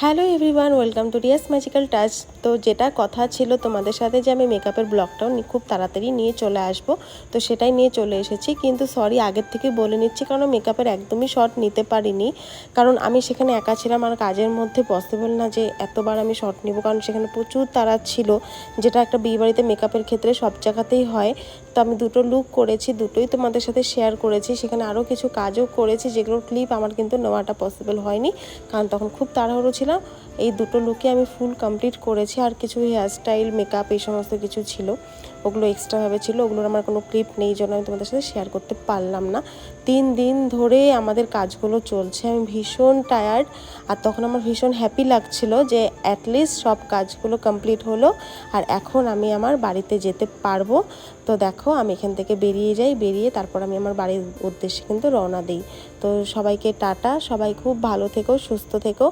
Hello everyone, welcome to Riya's magical touch. তো যেটা কথা ছিল তোমাদের সাথে যে আমি মেকআপের ব্লগটাও খুব তাড়াতাড়ি নিয়ে চলে আসব, তো সেটাই নিয়ে চলে এসেছি। কিন্তু সরি, আগের থেকে বলে নিচ্ছি, কারণ মেকআপের একদমই শর্ট নিতে পারিনি, কারণ আমি সেখানে একা ছিলাম আর কাজের মধ্যে পসিবল না যে এতবার আমি শর্ট নিব, কারণ সেখানে প্রচুর তাড়া ছিল, যেটা একটা বিয়েবাড়িতে মেকআপের ক্ষেত্রে সব জায়গাতেই হয়। তো আমি দুটো লুক করেছি, দুটোই তোমাদের সাথে শেয়ার করেছি। সেখানে আরও কিছু কাজও করেছি যেগুলোর ক্লিপ আমার কিন্তু নেওয়াটা পসিবল হয়নি, কারণ তখন খুব তাড়াহুড়ো ছিল। এই দুটো লুকে আমি ফুল কমপ্লিট করেছি, আর কিছু হেয়ারস্টাইল, মেকআপ এই সমস্ত কিছু ছিল, ওগুলো এক্সট্রাভাবে ছিল, ওগুলোর আমার কোনো ক্লিপ নেই, জন্য আমি তোমাদের সাথে শেয়ার করতে পারলাম না। 3 দিন ধরে আমাদের কাজগুলো চলছে, আমি ভীষণ টায়ার্ড, আর তখন আমার ভীষণ হ্যাপি লাগছিল যে অ্যাটলিস্ট সব কাজগুলো কমপ্লিট হলো, আর এখন আমি আমার বাড়িতে যেতে পারবো। তো দেখো, আমি এখান থেকে বেরিয়ে যাই, বেরিয়ে তারপর আমি আমার বাড়ির উদ্দেশ্যে কিন্তু রওনা দিই। তো সবাইকে টাটা, সবাই খুব ভালো থেকো, সুস্থ থেকো।